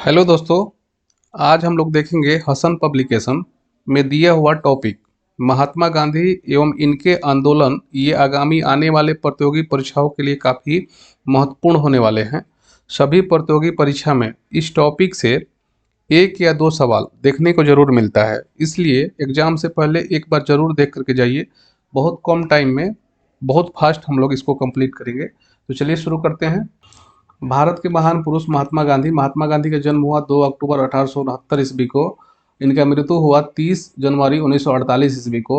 Hello दोस्तों। आज हम लोग देखेंगे हसन पब्लिकेशन में दिया हुआ टॉपिक महात्मा गांधी एवं इनके आंदोलन। ये आगामी आने वाले प्रतियोगी परीक्षाओं के लिए काफ़ी महत्वपूर्ण होने वाले हैं। सभी प्रतियोगी परीक्षा में इस टॉपिक से एक या दो सवाल देखने को ज़रूर मिलता है, इसलिए एग्ज़ाम से पहले एक बार ज़रूर देख करके जाइए। बहुत कम टाइम में बहुत फास्ट हम लोग इसको कंप्लीट करेंगे। तो चलिए शुरू करते हैं। भारत के महान पुरुष महात्मा गांधी का जन्म हुआ 2 अक्टूबर 1869 ईस्वी को। इनका मृत्यु हुआ 30 जनवरी 1948 ईस्वी को।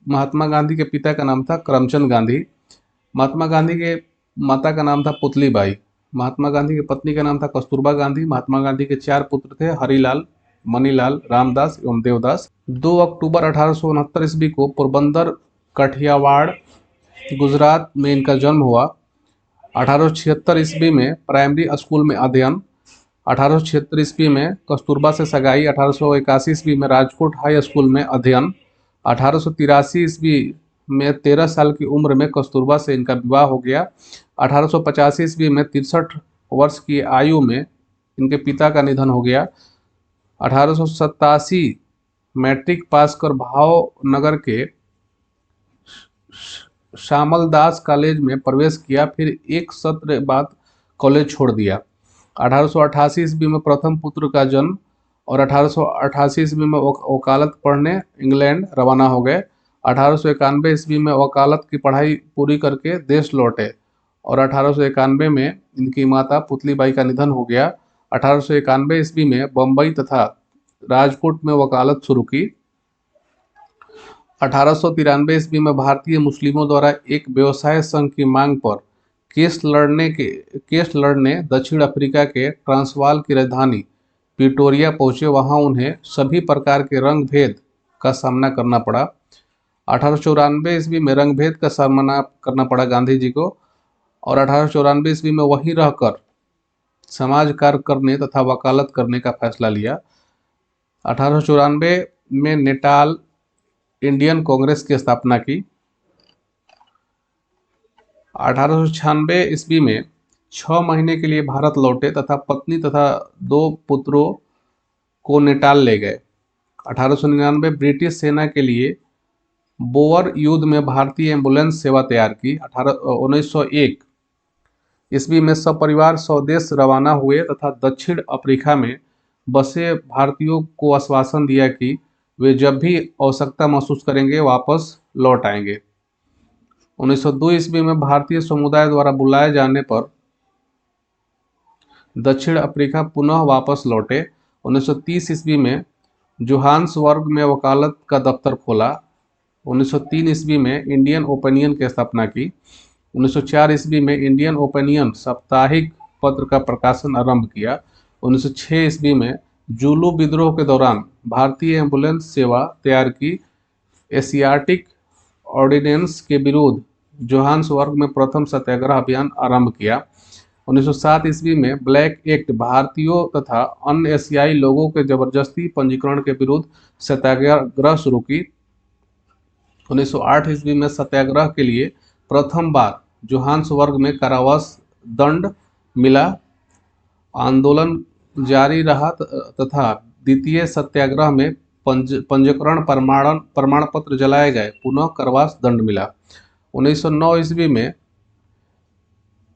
महात्मा गांधी के पिता का नाम था करमचंद गांधी। महात्मा गांधी के माता का नाम था पुतली बाई। महात्मा गांधी की पत्नी का नाम था कस्तूरबा गांधी। महात्मा गांधी के 4 पुत्र थे, हरिलाल, मनीलाल, रामदास एवं देवदास। 2 अक्टूबर 1869 ईस्वी को पोरबंदर, कठियावाड़, गुजरात में इनका जन्म हुआ। 1876 ईस्वी में प्राइमरी स्कूल में अध्ययन। 1876 ईस्वी में कस्तूरबा से सगाई। 1881 ईस्वी में राजकोट हाई स्कूल में अध्ययन। 1883 ईस्वी में 13 साल की उम्र में कस्तूरबा से इनका विवाह हो गया। 1885 ईस्वी में 63 वर्ष की आयु में इनके पिता का निधन हो गया। 1887 मैट्रिक पास कर भावनगर के श्यामलदास कॉलेज में प्रवेश किया, फिर एक सत्र बाद कॉलेज छोड़ दिया। 1888 ईस्वी में प्रथम पुत्र का जन्म और 1888 ईस्वी में वकालत पढ़ने इंग्लैंड रवाना हो गए। 1891 ईस्वी में वकालत की पढ़ाई पूरी करके देश लौटे और 1891 में इनकी माता पुतली बाई का निधन हो गया। 1891 ईस्वी में बम्बई तथा राजकोट में वकालत शुरू की। 1893 ईस्वी में भारतीय मुस्लिमों द्वारा एक व्यवसाय संघ की मांग पर केस लड़ने दक्षिण अफ्रीका के ट्रांसवाल की राजधानी प्रिटोरिया पहुंचे। वहां उन्हें सभी प्रकार के रंग भेद का सामना करना पड़ा। 1894 ईस्वी में रंग भेद का सामना करना पड़ा गांधी जी को और 1894 ईस्वी में वहीं रहकर समाज कार्य करने तथा वकालत करने का फैसला लिया। 1894 में नेटाल इंडियन कांग्रेस की स्थापना की। 1896 ईस्वी में 6 महीने के लिए भारत लौटे तथा पत्नी तथा 2 पुत्रों को नेटाल ले गए। 1899 ब्रिटिश सेना के लिए बोअर युद्ध में भारतीय एम्बुलेंस सेवा तैयार की। 1901 ईस्वी में सपरिवार स्वदेश रवाना हुए तथा दक्षिण अफ्रीका में बसे भारतीयों को आश्वासन दिया कि वे जब भी आवश्यकता महसूस करेंगे वापस लौट आएंगे। 1902 ईस्वी में भारतीय समुदाय द्वारा बुलाए जाने पर दक्षिण अफ्रीका पुनः वापस लौटे। 1930 ईस्वी में जोहान्सबर्ग में वकालत का दफ्तर खोला। 1903 ईस्वी में इंडियन ओपिनियन की स्थापना की। 1904 ईस्वी में इंडियन ओपिनियन साप्ताहिक पत्र का प्रकाशन आरंभ किया। 1906 ईस्वी में जुलू विद्रोह के दौरान भारतीय एम्बुलेंस सेवा तैयार की। एशियाटिक ऑर्डिनेंस के विरुद्ध जोहान्सबर्ग में प्रथम सत्याग्रह अभियान आरंभ किया। 1907 ईस्वी में ब्लैक एक्ट भारतीयों तथा अन्य एशियाई लोगों के जबरदस्ती पंजीकरण के विरुद्ध सत्याग्रह शुरू की। 1908 ईस्वी में सत्याग्रह के लिए प्रथम बार जोहान्सबर्ग में कारावास दंड मिला। आंदोलन जारी रहा तथा द्वितीय सत्याग्रह में पंजीकरण प्रमाण पत्र जलाए गए, पुनः कारावास दंड मिला। 1909 ईस्वी में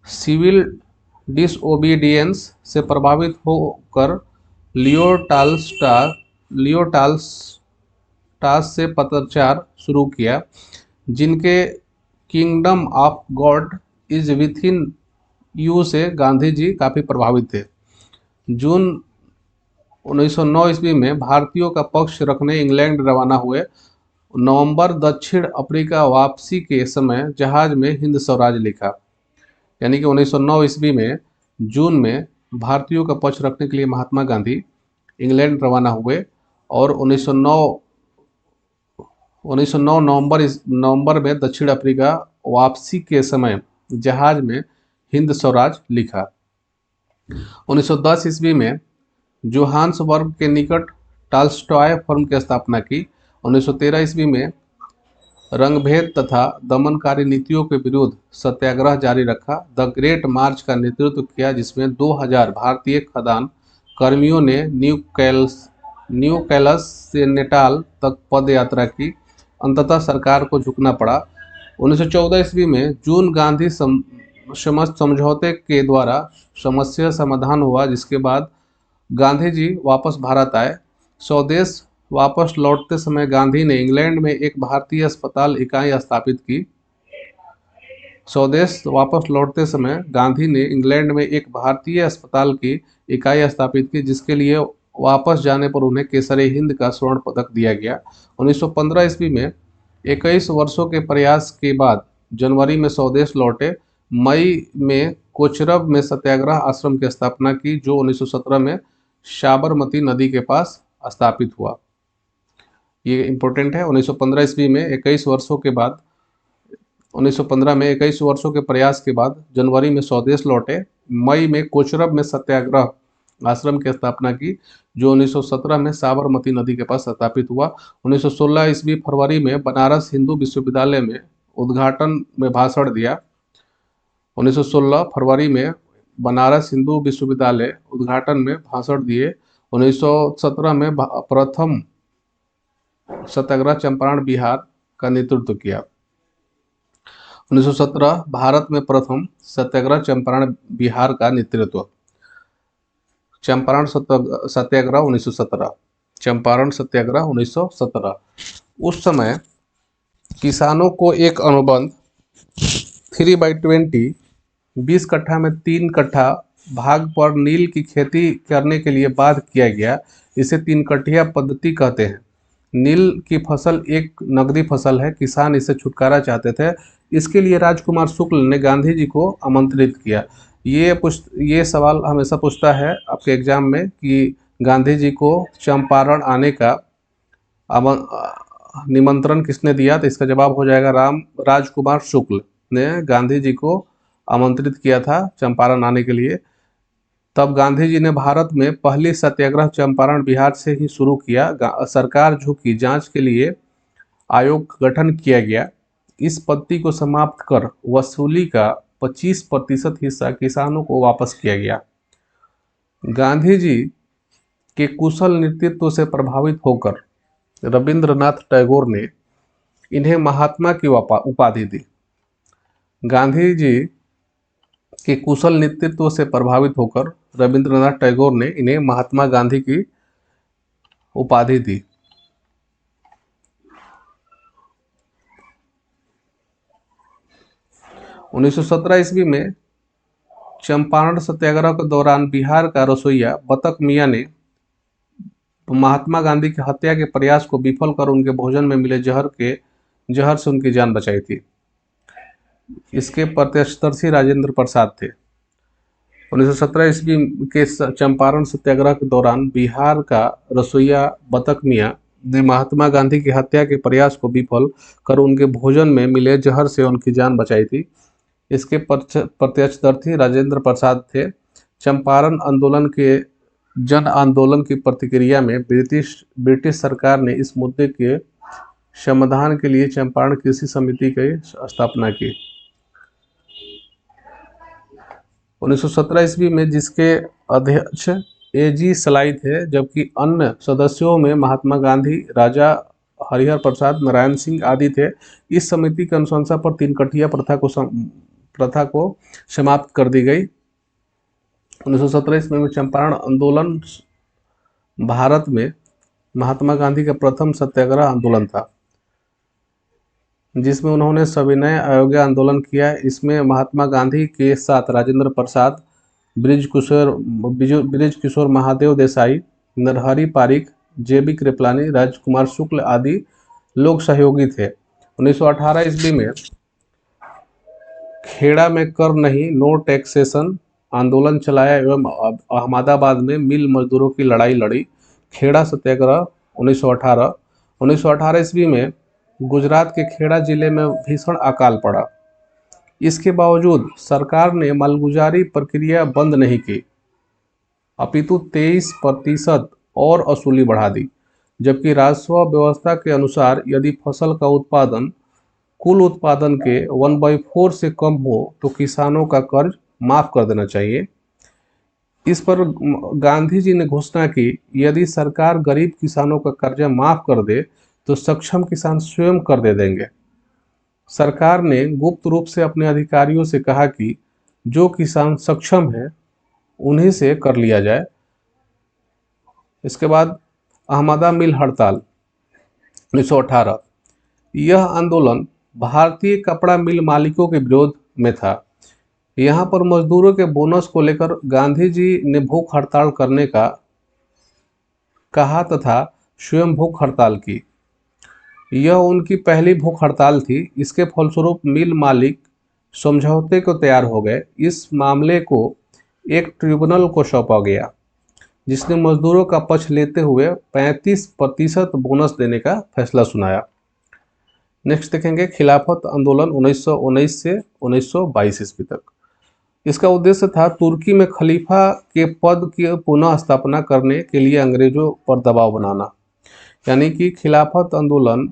सिविल डिसओबीडियंस से प्रभावित होकर लियो टाल्स्टास से पत्राचार शुरू किया, जिनके kingdom of God is with in you से गांधी जी काफ़ी प्रभावित थे। जून 1909 ईस्वी में भारतीयों का पक्ष रखने इंग्लैंड रवाना हुए। नवंबर दक्षिण अफ्रीका वापसी के समय जहाज में हिंद स्वराज लिखा। यानी कि 1909 ईस्वी में जून में भारतीयों का पक्ष रखने के लिए महात्मा गांधी इंग्लैंड रवाना हुए और 1909 नवंबर में दक्षिण अफ्रीका वापसी के समय जहाज में हिंद स्वराज लिखा। 1910 ईस्वी में जोहान्सबर्ग के निकट टॉल्स्टॉय फर्म की स्थापना की। 1913 ईस्वी में रंगभेद तथा दमनकारी नीतियों के विरुद्ध सत्याग्रह जारी रखा। द ग्रेट मार्च का नेतृत्व किया, जिसमें 2000 भारतीय खदान कर्मियों ने न्यू कैलस से नेटाल तक पद यात्रा की। अंततः सरकार को झुकना पड़ा। 1914 ईस्वी में जून गांधी समझौते के द्वारा समस्या समाधान हुआ, जिसके बाद गांधी जी वापस भारत आए। स्वदेश वापस लौटते समय गांधी ने इंग्लैंड में एक भारतीय अस्पताल इकाई स्थापित की। स्वदेश वापस लौटते समय गांधी ने इंग्लैंड में एक भारतीय अस्पताल की इकाई स्थापित की, जिसके लिए वापस जाने पर उन्हें केसरे हिंद का स्वर्ण पदक दिया गया। 1915 ईस्वी में 21 वर्षों के प्रयास के बाद जनवरी में स्वदेश लौटे। मई में कोचरब में सत्याग्रह आश्रम की स्थापना की, जो 1917 में साबरमती नदी के पास स्थापित हुआ। ये इंपॉर्टेंट है। 1915 ईस्वी में 21 वर्षों के बाद 1915 में 21 वर्षों के प्रयास के बाद जनवरी में स्वदेश लौटे। मई में कोचरब में सत्याग्रह आश्रम की स्थापना की, जो 1917 में साबरमती नदी के पास स्थापित हुआ। 1916 ईस्वी फरवरी में बनारस हिंदू विश्वविद्यालय में उद्घाटन में भाषण दिया। 1916 फरवरी में बनारस हिंदू विश्वविद्यालय उद्घाटन में भाषण दिए। 1917 में प्रथम सत्याग्रह चंपारण बिहार का नेतृत्व किया। 1917 भारत में प्रथम सत्याग्रह चंपारण बिहार का नेतृत्व। चंपारण सत्याग्रह 1917, चंपारण सत्याग्रह 1917। उस समय किसानों को एक अनुबंध 3/20 20 कट्ठा में 3 कट्ठा भाग पर नील की खेती करने के लिए बाध्य किया गया। इसे 3 कट्ठिया पद्धति कहते हैं। नील की फसल एक नकदी फसल है। किसान इससे छुटकारा चाहते थे। इसके लिए राजकुमार शुक्ल ने गांधी जी को आमंत्रित किया। ये सवाल हमेशा पूछता है आपके एग्जाम में कि गांधी जी को चंपारण आने का निमंत्रण किसने दिया, तो इसका जवाब हो जाएगा राजकुमार शुक्ल ने गांधी जी को आमंत्रित किया था चंपारण आने के लिए। तब गांधी जी ने भारत में पहली सत्याग्रह चंपारण बिहार से ही शुरू किया। सरकार झुकी, जांच के लिए आयोग का गठन किया गया। इस पद्धति को समाप्त कर वसूली का 25% हिस्सा किसानों को वापस किया गया। गांधी जी के कुशल नेतृत्व से प्रभावित होकर रविंद्रनाथ टैगोर ने इन्हें महात्मा की उपाधि दी। गांधी जी के कुशल नेतृत्व से प्रभावित होकर रविंद्रनाथ टैगोर ने इन्हें महात्मा गांधी की उपाधि दी। उन्नीस 1917 ईस्वी में चंपारण सत्याग्रह के दौरान बिहार का रसोइया बतक मियाँ ने महात्मा गांधी की हत्या के प्रयास को विफल कर उनके भोजन में मिले जहर से उनकी जान बचाई थी। इसके प्रत्यक्षदर्शी राजेंद्र प्रसाद थे। 1917 ईस्वी के चंपारण सत्याग्रह के दौरान बिहार का रसोइया बतक मियाँ ने महात्मा गांधी की हत्या के प्रयास को विफल कर उनके भोजन में मिले जहर से उनकी जान बचाई थी। इसके प्रत्यक्षदर्शी राजेंद्र प्रसाद थे। चंपारण आंदोलन के जन आंदोलन की प्रतिक्रिया में ब्रिटिश सरकार ने इस मुद्दे के समाधान के लिए चंपारण कृषि समिति की स्थापना की। 1917 ईस्वी में जिसके अध्यक्ष A.G. सलाई थे, जबकि अन्य सदस्यों में महात्मा गांधी, राजा हरिहर प्रसाद, नारायण सिंह आदि थे। इस समिति की अनुशंसा पर 3 कट्ठिया प्रथा को समाप्त कर दी गई। 1917 ईस्वी में चंपारण आंदोलन भारत में महात्मा गांधी का प्रथम सत्याग्रह आंदोलन था, जिसमें उन्होंने सविनय अवज्ञा आंदोलन किया। इसमें महात्मा गांधी के साथ राजेंद्र प्रसाद, ब्रिज किशोर महादेव देसाई, नरहरि पारिक, J.B. कृपलानी, राजकुमार शुक्ल आदि लोग सहयोगी थे। 1918 ईस्वी में खेड़ा में कर नहीं, नो टैक्सेशन आंदोलन चलाया एवं अहमदाबाद में मिल मजदूरों की लड़ाई लड़ी। खेड़ा सत्याग्रह 1918 ईस्वी में गुजरात के खेड़ा जिले में भीषण अकाल पड़ा। इसके बावजूद सरकार ने मालगुजारी प्रक्रिया बंद नहीं की, अपितु 23% और वसूली बढ़ा दी। जबकि राजस्व व्यवस्था के अनुसार यदि फसल का उत्पादन कुल उत्पादन के 1/4 से कम हो तो किसानों का कर्ज माफ कर देना चाहिए। इस पर गांधी जी ने घोषणा की, यदि सरकार गरीब किसानों का कर्जा माफ कर दे तो सक्षम किसान स्वयं कर दे देंगे। सरकार ने गुप्त रूप से अपने अधिकारियों से कहा कि जो किसान सक्षम है उन्हीं से कर लिया जाए। इसके बाद अहमदा मिल हड़ताल 1918। यह आंदोलन भारतीय कपड़ा मिल मालिकों के विरोध में था। यहाँ पर मजदूरों के बोनस को लेकर गांधी जी ने भूख हड़ताल करने का कहा तथा स्वयं भूख हड़ताल की। यह उनकी पहली भूख हड़ताल थी। इसके फलस्वरूप मिल मालिक समझौते को तैयार हो गए। इस मामले को एक ट्रिब्यूनल को सौंपा गया जिसने मजदूरों का पक्ष लेते हुए 35% बोनस देने का फैसला सुनाया। नेक्स्ट देखेंगे खिलाफत आंदोलन 1919 से 1922 ईस्वी तक। इसका उद्देश्य था तुर्की में खलीफा के पद की पुनः स्थापना करने के लिए अंग्रेजों पर दबाव बनाना। यानी कि खिलाफत आंदोलन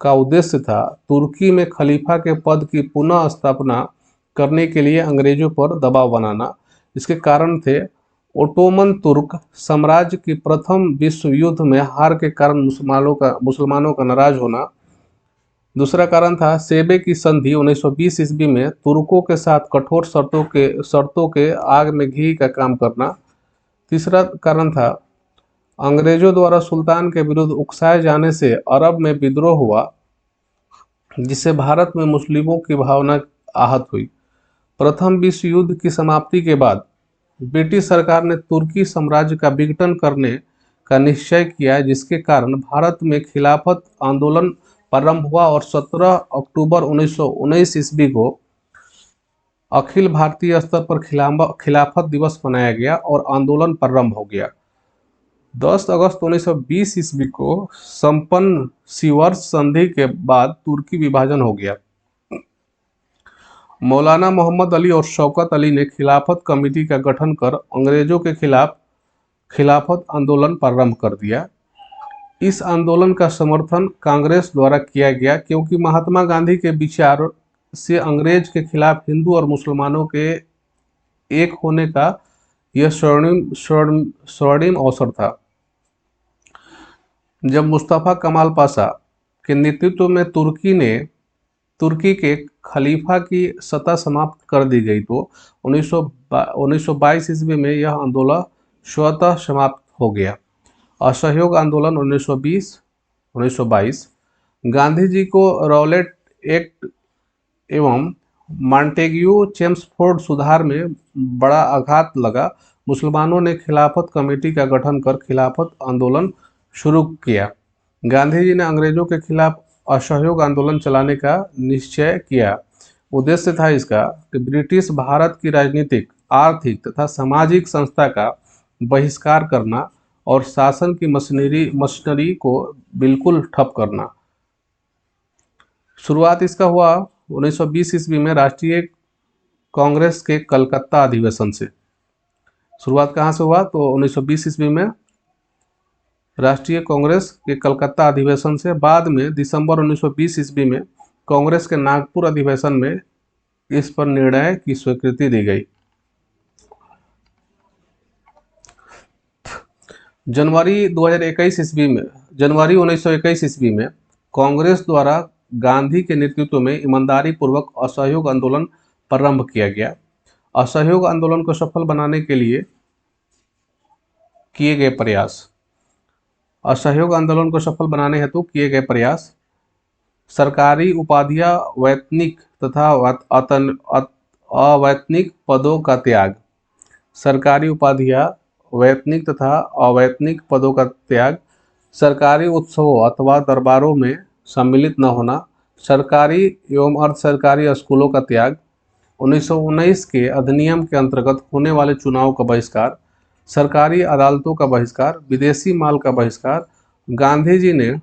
का उद्देश्य था तुर्की में खलीफा के पद की पुनः स्थापना करने के लिए अंग्रेजों पर दबाव बनाना। इसके कारण थे ओटोमन तुर्क साम्राज्य की प्रथम विश्व युद्ध में हार के कारण मुसलमानों का नाराज होना। दूसरा कारण था सेबे की संधि 1920 ईस्वी में तुर्कों के साथ कठोर शर्तों के आग में घी का काम करना। तीसरा कारण था अंग्रेजों द्वारा सुल्तान के विरुद्ध उकसाए जाने से अरब में विद्रोह हुआ जिससे भारत में मुस्लिमों की भावना आहत हुई। प्रथम विश्व युद्ध की समाप्ति के बाद ब्रिटिश सरकार ने तुर्की साम्राज्य का विघटन करने का निश्चय किया जिसके कारण भारत में खिलाफत आंदोलन प्रारंभ हुआ और 17 अक्टूबर 1919 ईस्वी को अखिल भारतीय स्तर पर खिलाफत दिवस मनाया गया और आंदोलन प्रारंभ हो गया। 10 अगस्त 1920 ईस्वी को संपन्न सीवर्स संधि के बाद तुर्की विभाजन हो गया। मौलाना मोहम्मद अली और शौकत अली ने खिलाफत कमेटी का गठन कर अंग्रेजों के खिलाफ खिलाफत आंदोलन प्रारंभ कर दिया। इस आंदोलन का समर्थन कांग्रेस द्वारा किया गया क्योंकि महात्मा गांधी के विचार से अंग्रेज के खिलाफ हिंदू और मुसलमानों के एक होने का यह स्वर्णिम अवसर था। जब मुस्तफा कमाल पाशा के नेतृत्व में तुर्की के खलीफा की सत्ता समाप्त कर दी गई तो 1922 ईस्वी में यह आंदोलन स्वतः समाप्त हो गया। असहयोग आंदोलन 1920-1922। गांधी जी को रॉलेट एक्ट एवं मॉन्टेग्यू चेम्सफोर्ड सुधार में बड़ा आघात लगा। मुसलमानों ने खिलाफत कमेटी का गठन कर खिलाफत आंदोलन शुरू किया। गांधी जी ने अंग्रेजों के खिलाफ असहयोग आंदोलन चलाने का निश्चय किया। उद्देश्य था इसका कि ब्रिटिश भारत की राजनीतिक, आर्थिक तथा सामाजिक संस्था का बहिष्कार करना और शासन की मशीनरी को बिल्कुल ठप करना। शुरुआत इसका हुआ 1920 ईस्वी में राष्ट्रीय कांग्रेस के कलकत्ता अधिवेशन से। शुरुआत कहाँ से हुआ तो 1920 ईस्वी में राष्ट्रीय कांग्रेस के कलकत्ता अधिवेशन से। बाद में दिसंबर 1920 ईस्वी में कांग्रेस के नागपुर अधिवेशन में इस पर निर्णय की स्वीकृति दी गई। जनवरी 1921 ईस्वी में कांग्रेस द्वारा गांधी के नेतृत्व में ईमानदारी पूर्वक असहयोग आंदोलन प्रारंभ किया गया। असहयोग आंदोलन को सफल बनाने के लिए किए गए प्रयास। असहयोग आंदोलन को सफल बनाने हेतु किए गए प्रयास। सरकारी उपाधियां, वैतनिक तथा अवैतनिक पदों का त्याग। सरकारी उपाधियां, वैतनिक तथा अवैतनिक पदों का त्याग। सरकारी उत्सवों अथवा दरबारों में सम्मिलित न होना। सरकारी एवं अर्ध सरकारी स्कूलों का त्याग। 1919 के अधिनियम के अंतर्गत होने वाले चुनाव का बहिष्कार। सरकारी अदालतों का बहिष्कार। विदेशी माल का बहिष्कार। गांधी जी ने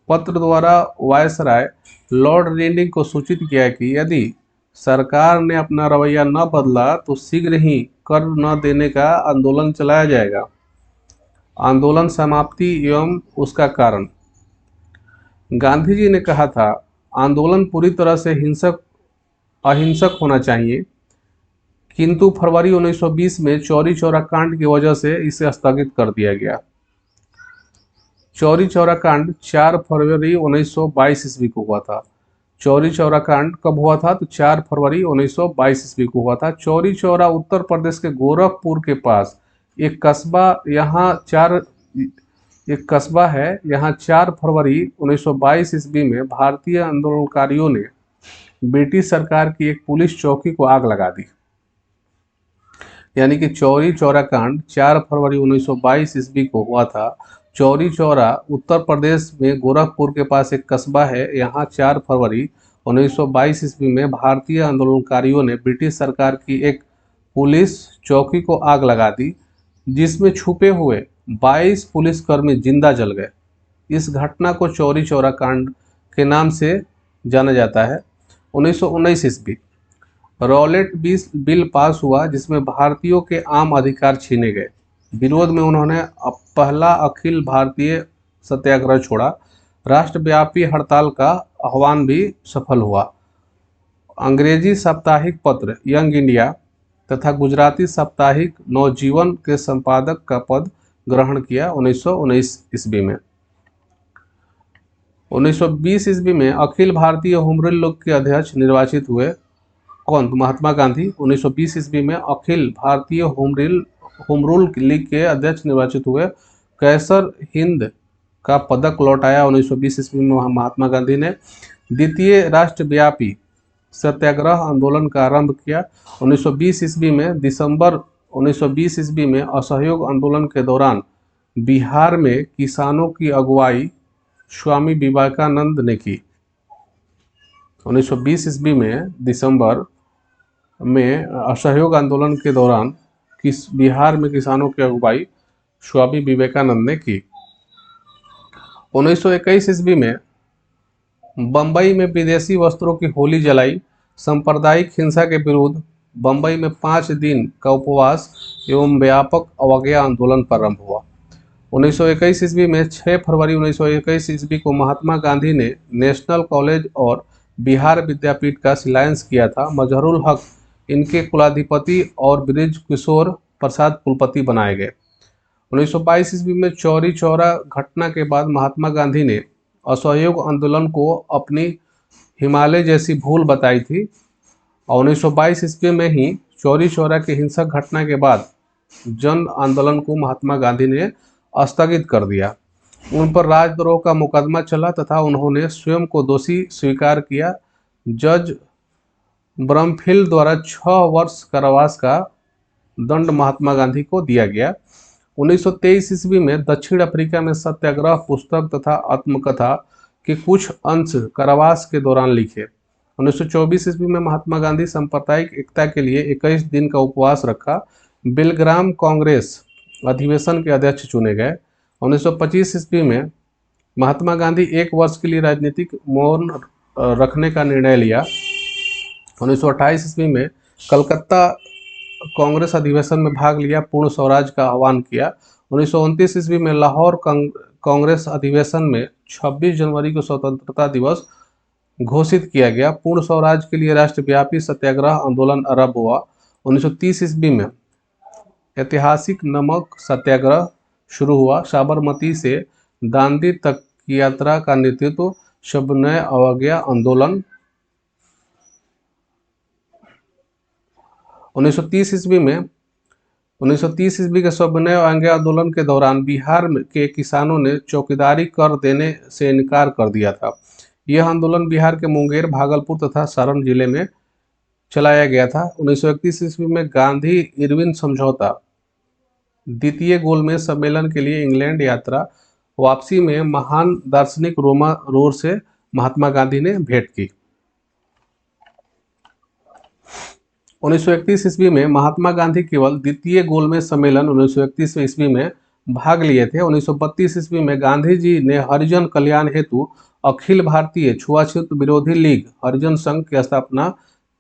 पत्र द्वारा वायसराय लॉर्ड रेडिंग को सूचित किया कि यदि सरकार ने अपना रवैया न बदला तो शीघ्र ही कर न देने का आंदोलन चलाया जाएगा। आंदोलन समाप्ति एवं उसका कारण। गांधी जी ने कहा था आंदोलन पूरी तरह से अहिंसक होना चाहिए। किंतु फरवरी 1920 में चौरी चौरा कांड की वजह से इसे स्थगित कर दिया गया। चौरी चौरा कांड 4 फरवरी 1922 ईस्वी को हुआ था। चौरी चौरा कांड कब हुआ था? तो 4 फरवरी 1922 ईस्वी को हुआ था। चौरी चौरा उत्तर प्रदेश के गोरखपुर के पास एक कस्बा, एक कस्बा है। यहाँ 4 फरवरी 1922 ईस्वी में भारतीय आंदोलनकारियों ने ब्रिटिश सरकार की एक पुलिस चौकी को आग लगा दी। यानी कि चौरी चौरा कांड 4 फरवरी 1922 ईस्वी को हुआ था। चौरी चौरा उत्तर प्रदेश में गोरखपुर के पास एक कस्बा है। यहाँ 4 फरवरी 1922 ईस्वी में भारतीय आंदोलनकारियों ने ब्रिटिश सरकार की एक पुलिस चौकी को आग लगा दी, जिसमें छुपे हुए 22 पुलिसकर्मी जिंदा जल गए। इस घटना को चौरी चौरा कांड के नाम से जाना जाता है। 1919 ईस्वी रॉलेट बिल पास हुआ, जिसमें भारतीयों के आम अधिकार छीने गए। विरोध में उन्होंने पहला अखिल भारतीय सत्याग्रह छोड़ा। राष्ट्रव्यापी हड़ताल का आह्वान भी सफल हुआ। अंग्रेजी साप्ताहिक पत्र यंग इंडिया तथा गुजराती साप्ताहिक नवजीवन के संपादक का पद ग्रहण किया 1919 ईस्वी में। 1920 ईस्वी में Akhil Bharatiya home rule league के अध्यक्ष निर्वाचित हुए। कौन? तो महात्मा गांधी 1920 ईस्वी में Akhil Bharatiya home rule league के अध्यक्ष निर्वाचित हुए। कैसर हिंद का पदक लौटाया 1920 ईस्वी में महात्मा गांधी ने। द्वितीय राष्ट्रव्यापी सत्याग्रह आंदोलन का आरंभ किया 1920 ईस्वी में। दिसंबर 1920 ईस्वी में असहयोग आंदोलन के दौरान बिहार में किसानों की अगुवाई स्वामी विवेकानंद ने की। 1920 ईस्वी में दिसंबर में असहयोग आंदोलन के दौरान बिहार में किसानों की अगुवाई स्वामी विवेकानंद ने की। 1921 ईस्वी में बंबई में विदेशी वस्त्रों की होली जलाई। सांप्रदायिक हिंसा के विरुद्ध बंबई में 5 दिन का उपवास एवं व्यापक अवज्ञा आंदोलन प्रारंभ हुआ। 1921 ईस्वी में 6 फरवरी 1921 ईस्वी को महात्मा गांधी ने नेशनल कॉलेज और बिहार विद्यापीठ का शिलान्यास किया था। मजहरुल हक इनके कुलाधिपति और बृज किशोर प्रसाद कुलपति बनाए गए। 1922 ईस्वी में चौरी चौरा घटना के बाद महात्मा गांधी ने असहयोग आंदोलन को अपनी हिमालय जैसी भूल बताई थी। और 1922 ईस्वी में ही चौरी चौरा की हिंसक घटना के बाद जन आंदोलन को महात्मा गांधी ने स्थगित कर दिया। उन पर राजद्रोह का मुकदमा चला तथा उन्होंने स्वयं को दोषी स्वीकार किया। जज ब्रमफील्ड द्वारा 6 वर्ष कारावास का दंड महात्मा गांधी को दिया गया। 1923 ईस्वी में दक्षिण अफ्रीका में सत्याग्रह पुस्तक तथा आत्मकथा के कुछ अंश कारावास के दौरान लिखे। 1924 ईस्वी में महात्मा गांधी सांप्रदायिक एकता के लिए 21 दिन का उपवास रखा। बिलग्राम कांग्रेस अधिवेशन के अध्यक्ष चुने गए। 1925 ईस्वी में महात्मा गांधी 1 वर्ष के लिए राजनीतिक मौन रखने का निर्णय लिया। 1928 ईस्वी में कलकत्ता कांग्रेस अधिवेशन में भाग लिया, पूर्ण स्वराज का आह्वान किया। 1929 ईस्वी में लाहौर कांग्रेस अधिवेशन में 26 जनवरी को स्वतंत्रता दिवस घोषित किया गया। पूर्ण स्वराज के लिए राष्ट्रव्यापी सत्याग्रह आंदोलन आरंभ हुआ। 1930 ईस्वी में ऐतिहासिक नमक सत्याग्रह शुरू हुआ। साबरमती से दांडी तक की यात्रा का नेतृत्व सविनय अवज्ञा आंदोलन। 1930 ईस्वी के सविनय अवज्ञा आंदोलन के दौरान बिहार के किसानों ने चौकीदारी कर देने से इनकार कर दिया था। यह आंदोलन बिहार के मुंगेर, भागलपुर तथा सारण जिले में चलाया गया था। 1931 ईस्वी में गांधी इरविन समझौता, द्वितीय गोलमेज सम्मेलन के लिए इंग्लैंड यात्रा, वापसी में महान दार्शनिक रोमा रोड से महात्मा गांधी ने भेंट की। 1931 ईस्वी में महात्मा गांधी केवल द्वितीय गोलमेज सम्मेलन 1931 ईस्वी में भाग लिए थे। 1932 ईस्वी में गांधी जी ने हरिजन कल्याण हेतु अखिल भारतीय छुआछूत विरोधी लीग हरिजन संघ की स्थापना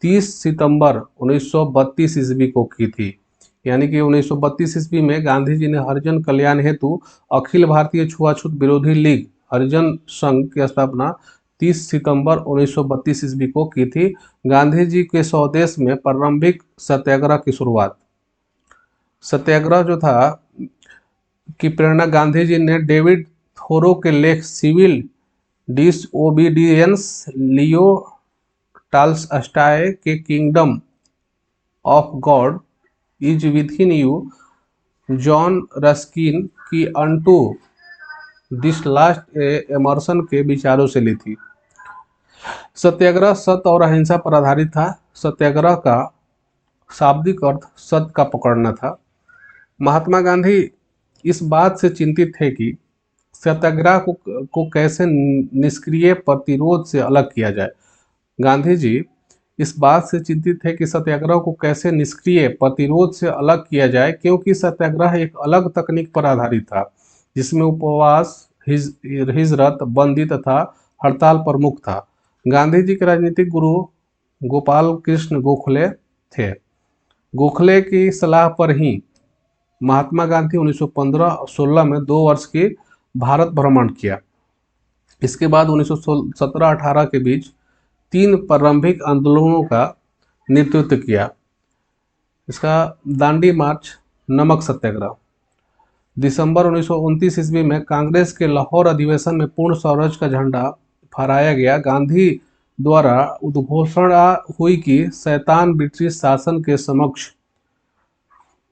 30 सितंबर 1932 ईस्वी को की थी। यानी कि 1932 ईस्वी में गांधी जी ने हरिजन कल्याण हेतु अखिल भारतीय छुआछूत विरोधी लीग हरिजन संघ की स्थापना 30 सितंबर 1932 ईस्वी को की थी। गांधी जी के स्वदेश में प्रारंभिक सत्याग्रह की शुरुआत। सत्याग्रह जो था की प्रेरणा गांधी जी ने डेविड थोरो के लेख सिविल डिसओबीडियंस, लियो टाल्स्टाय के kingdom of God is with in you, John Ruskin की अनटू दिस लास्ट एमर्सन के विचारों से ली थी। सत्याग्रह सत्य और अहिंसा पर आधारित था। सत्याग्रह का शाब्दिक अर्थ सत्य का पकड़ना था। महात्मा गांधी इस बात से चिंतित थे कि सत्याग्रह को कैसे निष्क्रिय प्रतिरोध से अलग किया जाए। गांधी जी इस बात से चिंतित थे कि सत्याग्रह को कैसे निष्क्रिय प्रतिरोध से अलग किया जाए, क्योंकि सत्याग्रह एक अलग तकनीक पर आधारित था जिसमें उपवास, हिजरत, बंदी तथा हड़ताल प्रमुख था। गांधी जी के राजनीतिक गुरु गोपाल कृष्ण गोखले थे। गोखले की सलाह पर ही महात्मा गांधी 1915-16 में 2 वर्ष की भारत भ्रमण किया। इसके बाद 1917-18 के बीच 3 प्रारंभिक आंदोलनों का नेतृत्व किया। इसका दांडी मार्च, नमक सत्याग्रह। दिसंबर 1929 ईस्वी में कांग्रेस के लाहौर अधिवेशन में पूर्ण स्वराज का झंडा फहराया गया। गांधी द्वारा उद्घोषणा हुई कि शैतान ब्रिटिश शासन के समक्ष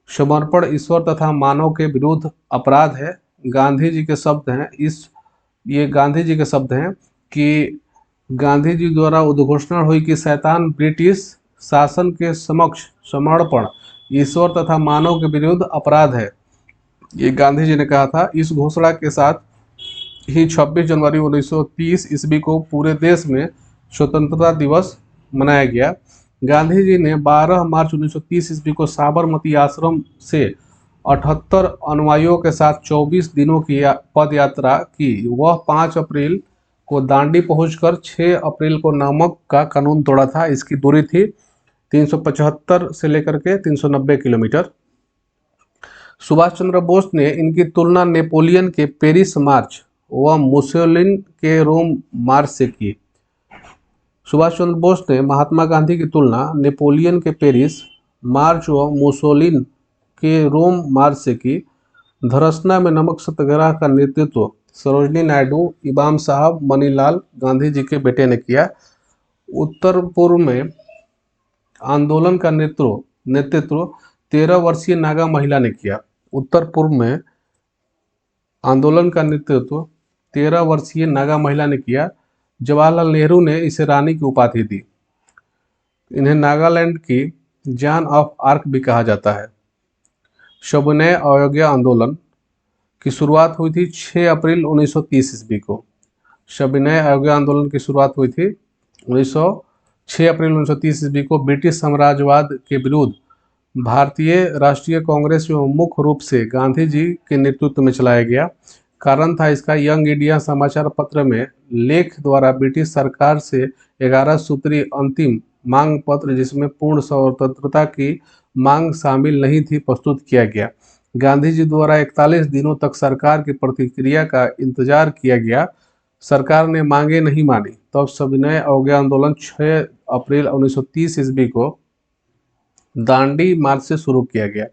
समर्पण ईश्वर तथा मानव के विरुद्ध अपराध है। गांधी जी के शब्द हैं ये गांधी जी के शब्द हैं कि गांधी जी द्वारा उद्घोषणा हुई कि शैतान ब्रिटिश शासन के समक्ष समर्पण ईश्वर तथा मानव के विरुद्ध अपराध है, ये गांधी जी ने कहा था। इस घोषणा के साथ ही 26 जनवरी 1930 ईस्वी को पूरे देश में स्वतंत्रता दिवस मनाया गया। गांधी जी ने 12 मार्च 1930 ईस्वी को साबरमती आश्रम से 78 अनुयायियों के साथ 24 दिनों की पद यात्रा की। वह 5 अप्रैल को दांडी पहुंचकर 6 अप्रैल को नमक का कानून तोड़ा था। इसकी दूरी थी 375 से लेकर के 390 किलोमीटर। सुभाष चंद्र बोस ने इनकी तुलना नेपोलियन के पेरिस मार्च व मुसोलिनी के रोम मार्च से की। सुभाष चंद्र बोस ने महात्मा गांधी की तुलना नेपोलियन के पेरिस मार्च व मुसोलिनी के रोम मार्च से की। धरसना में नमक सत्याग्रह का नेतृत्व सरोजनी नायडू, इमाम साहब, मनीलाल गांधी जी के बेटे ने किया। उत्तर पूर्व में आंदोलन का नेतृत्व 13 वर्षीय नागा महिला ने किया। उत्तर पूर्व में आंदोलन का नेतृत्व 13 वर्षीय नागा महिला ने किया। जवाहरलाल नेहरू ने इसे रानी की उपाधि दी। इन्हें नागालैंड की जॉन ऑफ आर्क भी कहा जाता है। सविनय अवज्ञा आंदोलन की शुरुआत हुई थी 6 अप्रैल 1930 ईस्वी को। सविनय अवज्ञा आंदोलन की शुरुआत हुई थी 6 अप्रैल 1930 ईस्वी को ब्रिटिश साम्राज्यवाद के विरुद्ध भारतीय राष्ट्रीय कांग्रेस में मुख्य रूप से गांधी जी के नेतृत्व में चलाया गया। कारण था इसका यंग इंडिया समाचार पत्र में लेख द्वारा ब्रिटिश सरकार से 11 सूत्री अंतिम मांग पत्र, जिसमें पूर्ण स्वतंत्रता की मांग शामिल नहीं थी, प्रस्तुत किया गया। गांधी जी द्वारा 41 दिनों तक सरकार की प्रतिक्रिया का इंतजार किया गया। सरकार ने मांगे नहीं मानी। तब सविनय अवज्ञा आंदोलन 6 अप्रैल 1930 ईस्वी को दांडी मार्च से शुरू किया गया।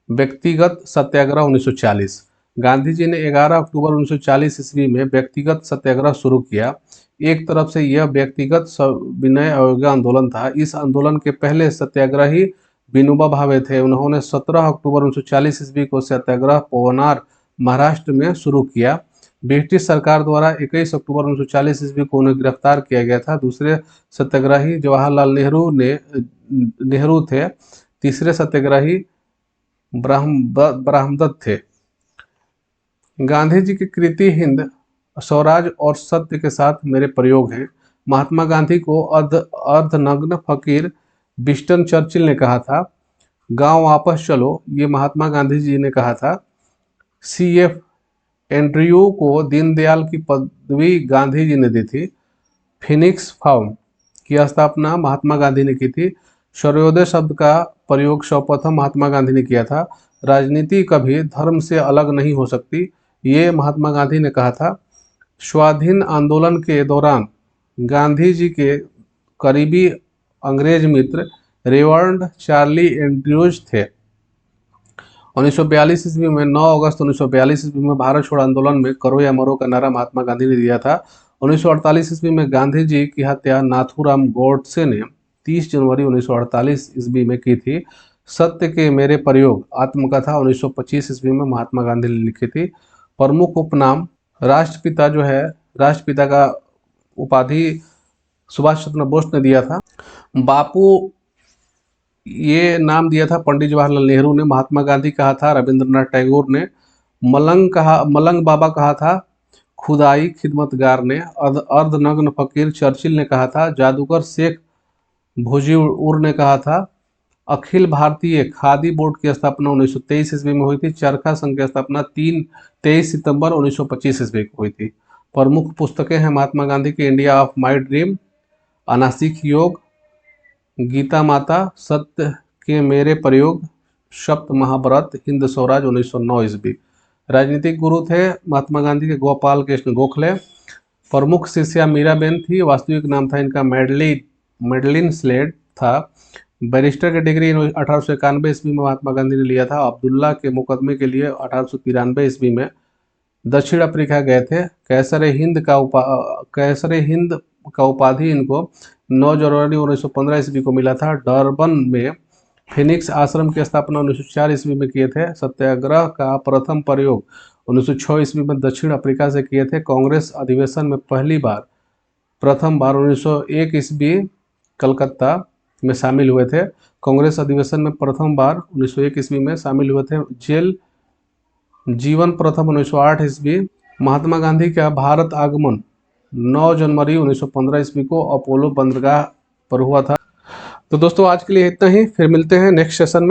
व्यक्तिगत सत्याग्रह 1940। गांधी जी ने 11 अक्टूबर 1940 ईस्वी में व्यक्तिगत सत्याग्रह शुरू किया। एक तरफ से यह व्यक्तिगत सविनय अवज्ञा आंदोलन था। इस आंदोलन के पहले सत्याग्रही विनोबा भावे थे। उन्होंने 17 अक्टूबर 1940 ईस्वी को सत्याग्रह पवनार, महाराष्ट्र में शुरू किया। ब्रिटिश सरकार द्वारा 21 अक्टूबर 1940 ईस्वी को उन्हें गिरफ्तार किया गया था। दूसरे सत्याग्रही जवाहरलाल नेहरू थे। तीसरे सत्याग्रही ब्रह्मदत्त थे। गांधी जी की कृति हिंद स्वराज और सत्य के साथ मेरे प्रयोग हैं। महात्मा गांधी को अर्धनग्न फकीर विंस्टन चर्चिल ने कहा था। गांव वापस चलो, ये महात्मा गांधी जी ने कहा था। CF एंड्रयू को दीनदयाल की पदवी गांधी जी ने दी थी। फिनिक्स फार्म की स्थापना महात्मा गांधी ने की थी। सर्वोदय शब्द का प्रयोग सर्वप्रथम महात्मा गांधी ने किया था। राजनीति कभी धर्म से अलग नहीं हो सकती, ये महात्मा गांधी ने कहा था। स्वाधीन आंदोलन के दौरान गांधी जी के करीबी अंग्रेज मित्र रेवर्ड चार्ली एंड्रयूज थे। 1942 ईस्वी में 9 अगस्त 1942 ईस्वी में भारत छोड़ो आंदोलन में करो या मरो का नारा महात्मा गांधी ने दिया था। 1948 ईस्वी में गांधी जी की हत्या नाथूराम गोडसे ने 30 जनवरी 1948 ईस्वी में की थी। सत्य के मेरे प्रयोग आत्मकथा 1925 ईस्वी में महात्मा गांधी ने लिखी थी। प्रमुख उपनाम राष्ट्रपिता जो है, राष्ट्रपिता का उपाधि सुभाष चंद्र बोस ने दिया था। बापू ये नाम दिया था पंडित जवाहरलाल नेहरू ने। महात्मा गांधी कहा था रविंद्रनाथ टैगोर ने। मलंग बाबा कहा था खुदाई खिदमतगार ने। अर्धनग्न फकीर चर्चिल ने कहा था। जादूगर शेख मुजीबुर ने कहा था। अखिल भारतीय खादी बोर्ड की स्थापना 1923 ईस्वी में हुई थी। चरखा संघ की स्थापना 23 सितंबर 1925 ईस्वी को हुई थी। प्रमुख पुस्तकें हैं महात्मा गांधी की इंडिया ऑफ माई ड्रीम, अनासिक योग, गीता माता, सत्य के मेरे प्रयोग, सप्त महाव्रत, हिंद स्वराज 1909 ईस्वी। राजनीतिक गुरु थे महात्मा गांधी के गोपाल कृष्ण गोखले। प्रमुख शिष्या मीराबेन थी। वास्तविक नाम था इनका मेडलिन स्लेड था। बैरिस्टर की डिग्री 1891 ईस्वी में महात्मा गांधी ने लिया था। अब्दुल्ला के मुकदमे के लिए 1893 ईस्वी में दक्षिण अफ्रीका गए थे। कैसर हिंद का उपाधि इनको 9 जनवरी 1915 ईस्वी को मिला था। डरबन में फिनिक्स आश्रम की स्थापना 1904 ईस्वी में किए थे। सत्याग्रह का प्रथम प्रयोग 1906 ईस्वी में दक्षिण अफ्रीका से किए थे। कांग्रेस अधिवेशन में प्रथम बार 1901 ईस्वी कलकत्ता में शामिल हुए थे। कांग्रेस अधिवेशन में प्रथम बार 1901 ईस्वी में शामिल हुए थे। जेल जीवन प्रथम 1908 ईस्वी। महात्मा गांधी का भारत आगमन 9 जनवरी 1915 ईस्वी को अपोलो बंदरगाह पर हुआ था। तो दोस्तों आज के लिए इतना ही, फिर मिलते हैं नेक्स्ट सेशन में।